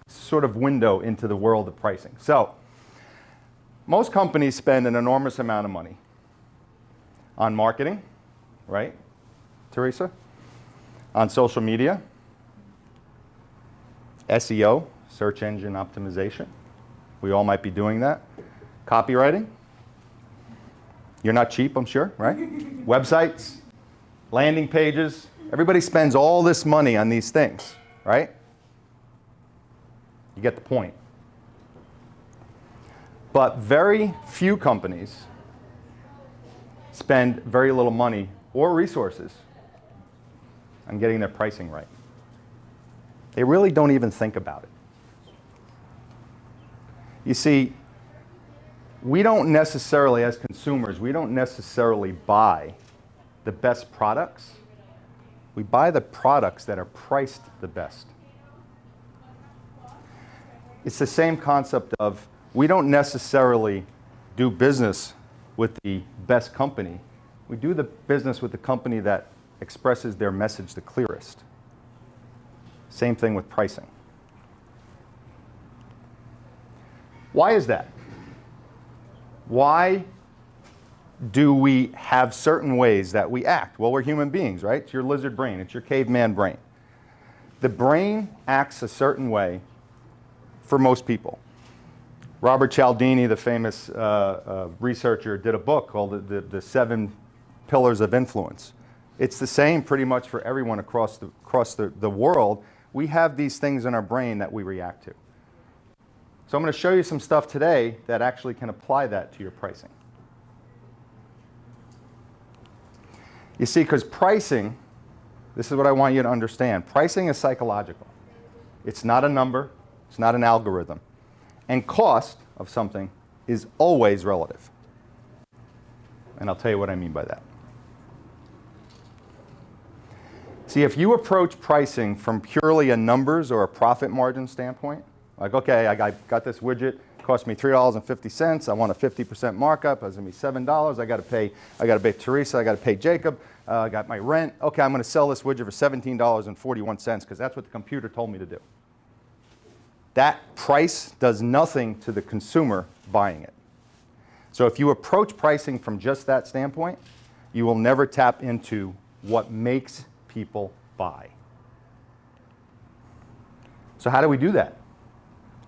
sort of window into the world of pricing. So most companies spend an enormous amount of money on marketing, right, Teresa? On social media, SEO, search engine optimization. We all might be doing that. Copywriting. You're not cheap, I'm sure, right? Websites, landing pages. Everybody spends all this money on these things, right? You get the point. But very few companies spend very little money or resources on getting their pricing right. They really don't even think about it. You see, we don't necessarily, as consumers, we don't necessarily buy the best products. We buy the products that are priced the best. It's the same concept of we don't necessarily do business with the best company. We do the business with the company that expresses their message the clearest. Same thing with pricing. Why is that? Why do we have certain ways that we act? Well, we're human beings, right? It's your lizard brain. It's your caveman brain. The brain acts a certain way for most people. Robert Cialdini, the famous researcher, did a book called the 7 Pillars of Influence. It's the same pretty much for everyone across the world. We have these things in our brain that we react to. So I'm going to show you some stuff today that actually can apply that to your pricing. You see, because pricing, this is what I want you to understand. Pricing is psychological. It's not a number. It's not an algorithm. And cost of something is always relative. And I'll tell you what I mean by that. See, if you approach pricing from purely a numbers or a profit margin standpoint, like, okay, I got this widget, cost me $3.50. I want a 50% markup. It's going to be $7. I got to pay Teresa. I got to pay Jacob. I got my rent. Okay, I'm going to sell this widget for $17.41 because that's what the computer told me to do. That price does nothing to the consumer buying it. So if you approach pricing from just that standpoint, you will never tap into what makes people buy. So how do we do that?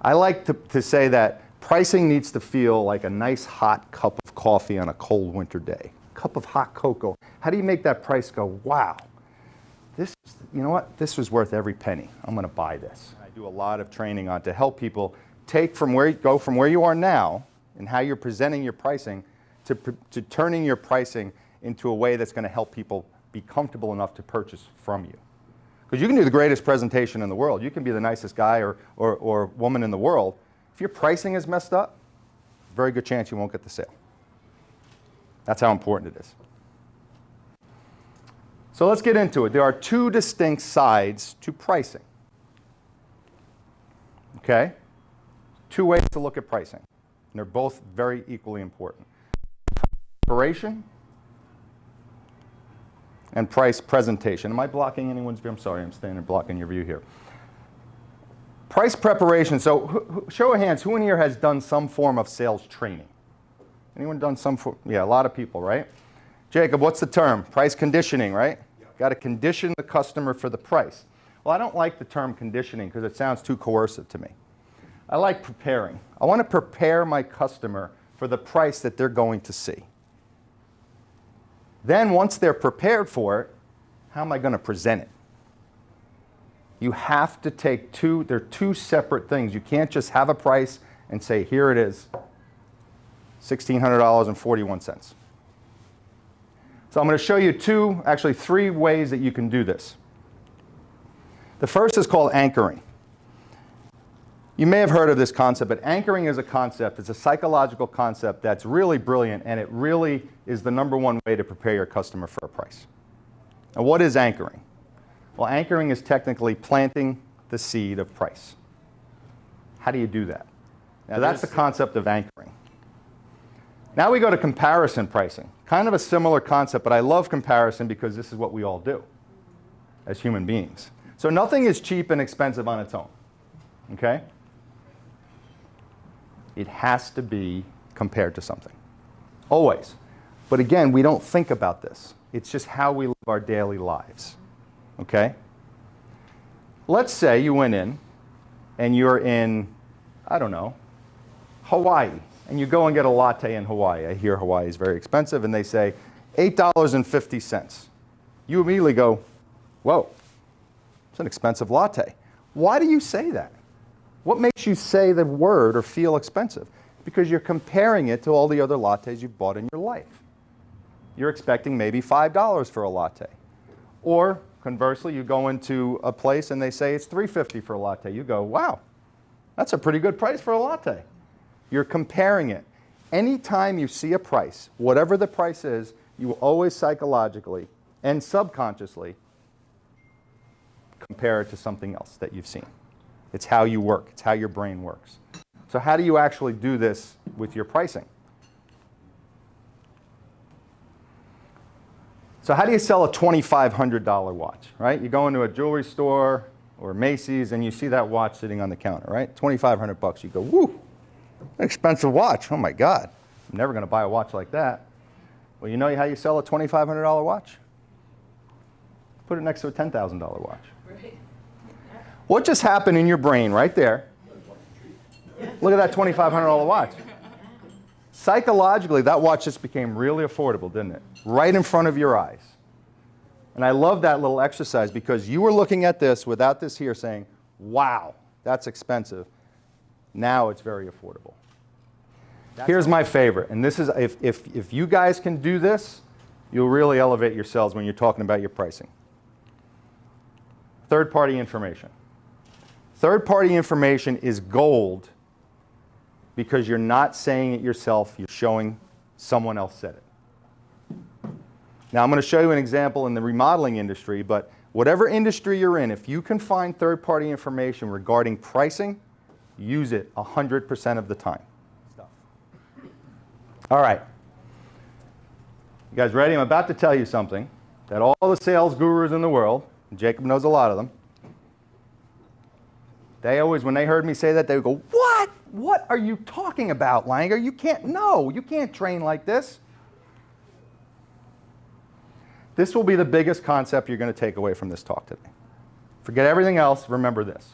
I like to say that pricing needs to feel like a nice hot cup of coffee on a cold winter day. Cup of hot cocoa. How do you make that price go, wow, you know what? This was worth every penny. I'm going to buy this. I do a lot of training on to help people go from where you are now and how you're presenting your pricing to turning your pricing into a way that's going to help people be comfortable enough to purchase from you. Because you can do the greatest presentation in the world. You can be the nicest guy or woman in the world. If your pricing is messed up, very good chance you won't get the sale. That's how important it is. So let's get into it. There are 2 distinct sides to pricing. Okay? 2 ways to look at pricing. And they're both very equally important. Preparation and price presentation. Am I blocking anyone's view? I'm sorry, I'm standing blocking your view here. Price preparation. So show of hands, who in here has done some form of sales training? Anyone done some form? Yeah, a lot of people, right? Jacob, what's the term? Price conditioning, right? Yep. Got to condition the customer for the price. Well, I don't like the term conditioning because it sounds too coercive to me. I like preparing. I want to prepare my customer for the price that they're going to see. Then once they're prepared for it, how am I going to present it? You have to take they're 2 separate things. You can't just have a price and say, here it is, $1,600.41. So I'm going to show you 3 ways that you can do this. The first is called anchoring. You may have heard of this concept, but anchoring is a concept. It's a psychological concept that's really brilliant, and it really is the #1 way to prepare your customer for a price. And what is anchoring? Well, anchoring is technically planting the seed of price. How do you do that? Now, that's the concept of anchoring. Now we go to comparison pricing. Kind of a similar concept, but I love comparison because this is what we all do as human beings. So nothing is cheap and expensive on its own. Okay? It has to be compared to something. Always. But again, we don't think about this. It's just how we live our daily lives. Okay? Let's say you went in and you're in, I don't know, Hawaii, and you go and get a latte in Hawaii. I hear Hawaii is very expensive, and they say $8.50. You immediately go, whoa, it's an expensive latte. Why do you say that? What makes you say the word or feel expensive? Because you're comparing it to all the other lattes you've bought in your life. You're expecting maybe $5 for a latte. Or conversely, you go into a place and they say it's $3.50 for a latte. You go, wow, that's a pretty good price for a latte. You're comparing it. Anytime you see a price, whatever the price is, you will always psychologically and subconsciously compare it to something else that you've seen. It's how you work. It's how your brain works. So how do you actually do this with your pricing? So how do you sell a $2,500 watch, right? You go into a jewelry store or Macy's and you see that watch sitting on the counter, right? $2,500. You go, whoo, expensive watch. Oh my God, I'm never going to buy a watch like that. Well, you know how you sell a $2,500 watch? Put it next to a $10,000 watch. Right. What just happened in your brain right there? Look at that $2,500 watch. Psychologically, that watch just became really affordable, didn't it? Right in front of your eyes. And I love that little exercise because you were looking at this without this here saying, wow, that's expensive. Now it's very affordable. Here's my favorite, and this is, if you guys can do this, you'll really elevate yourselves when you're talking about your pricing. Third-party information. Third-party information is gold because you're not saying it yourself, you're showing someone else said it. Now I'm going to show you an example in the remodeling industry, but whatever industry you're in, if you can find third-party information regarding pricing, use it 100% of the time. All right. You guys ready? I'm about to tell you something that all the sales gurus in the world, and Jacob knows a lot of them, they always, when they heard me say that, they would go, what? What are you talking about, Langer? You can't train like this. This will be the biggest concept you're going to take away from this talk today. Forget everything else, remember this.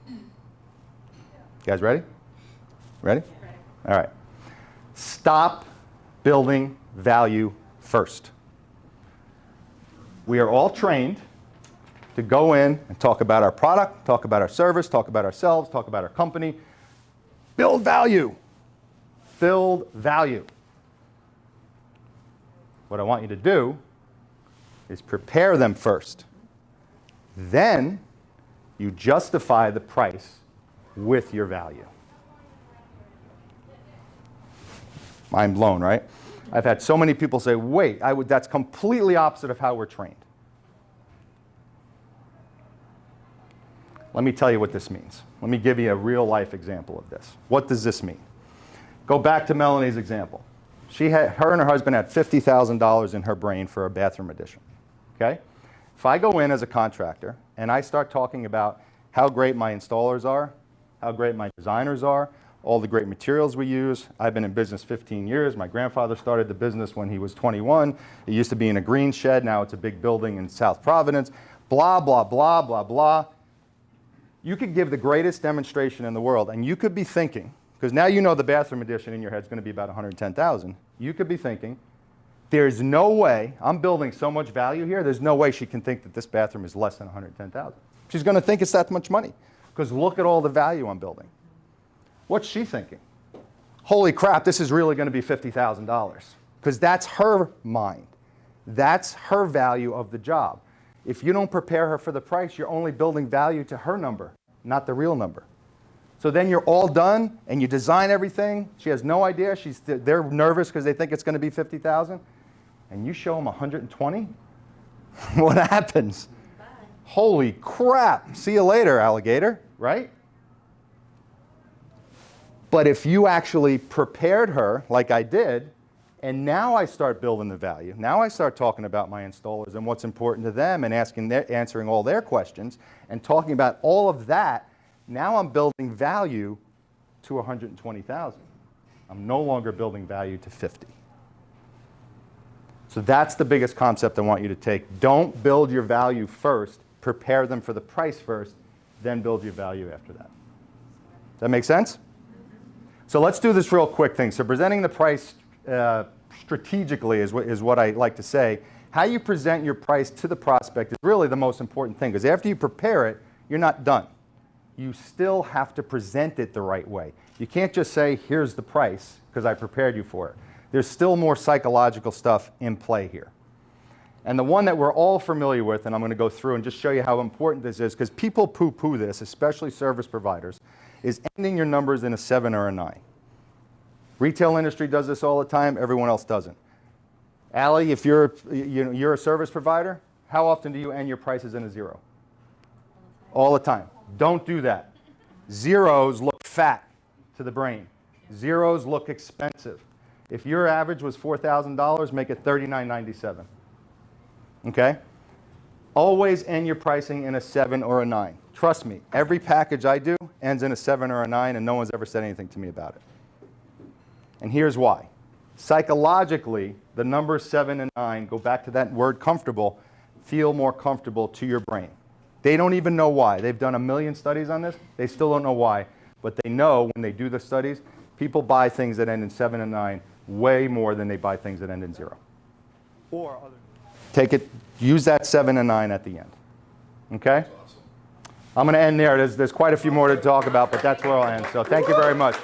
You guys ready? Ready? All right. Stop building value first. We are all trained to go in and talk about our product, talk about our service, talk about ourselves, talk about our company. Build value. Build value. What I want you to do is prepare them first. Then you justify the price with your value. Mind blown, right? I've had so many people say, wait, that's completely opposite of how we're trained. Let me tell you what this means. Let me give you a real life example of this. What does this mean? Go back to Melanie's example. Her and her husband had $50,000 in her brain for a bathroom addition. Okay? If I go in as a contractor and I start talking about how great my installers are, how great my designers are, all the great materials we use. I've been in business 15 years. My grandfather started the business when he was 21. It used to be in a green shed. Now it's a big building in South Providence. Blah, blah, blah, blah, blah. You could give the greatest demonstration in the world, and you could be thinking, because now you know the bathroom addition in your head is going to be about $110,000. You could be thinking, there's no way, I'm building so much value here, there's no way she can think that this bathroom is less than $110,000. She's going to think it's that much money, because look at all the value I'm building. What's she thinking? Holy crap, this is really going to be $50,000. Because that's her mind. That's her value of the job. If you don't prepare her for the price, you're only building value to her number, not the real number. So then you're all done, and you design everything. She has no idea. They're nervous because they think it's going to be $50,000. And you show them 120? What happens? Bye. Holy crap. See you later, alligator, right? But if you actually prepared her like I did, and now I start building the value, now I start talking about my installers and what's important to them and answering all their questions and talking about all of that, Now I'm building value to 120,000. I'm no longer building value to 50. So that's the biggest concept I want you to take. Don't build your value first. Prepare them for the price first, then build your value after that. That make sense? So let's do this real quick thing. So presenting the price strategically is what I like to say. How you present your price to the prospect is really the most important thing, because after you prepare it, you're not done. You still have to present it the right way. You can't just say, here's the price, because I prepared you for it. There's still more psychological stuff in play here. And the one that we're all familiar with, and I'm going to go through and just show you how important this is, because people poo-poo this, especially service providers, is ending your numbers in a 7 or a 9. Retail industry does this all the time. Everyone else doesn't. Allie, if you're a service provider, how often do you end your prices in a 0? All the time. Don't do that. Zeros look fat to the brain. Zeros look expensive. If your average was $4,000, make it $39.97. Okay? Always end your pricing in a 7 or a 9. Trust me, every package I do ends in a 7 or a 9, and no one's ever said anything to me about it. And here's why. Psychologically, the numbers 7 and 9, go back to that word comfortable, feel more comfortable to your brain. They don't even know why. They've done a million studies on this. They still don't know why. But they know when they do the studies, people buy things that end in 7 and 9 way more than they buy things that end in 0. Or other. Take it, use that 7 and 9 at the end. Okay? I'm going to end there. There's quite a few more to talk about, but that's where I'll end. So thank you very much.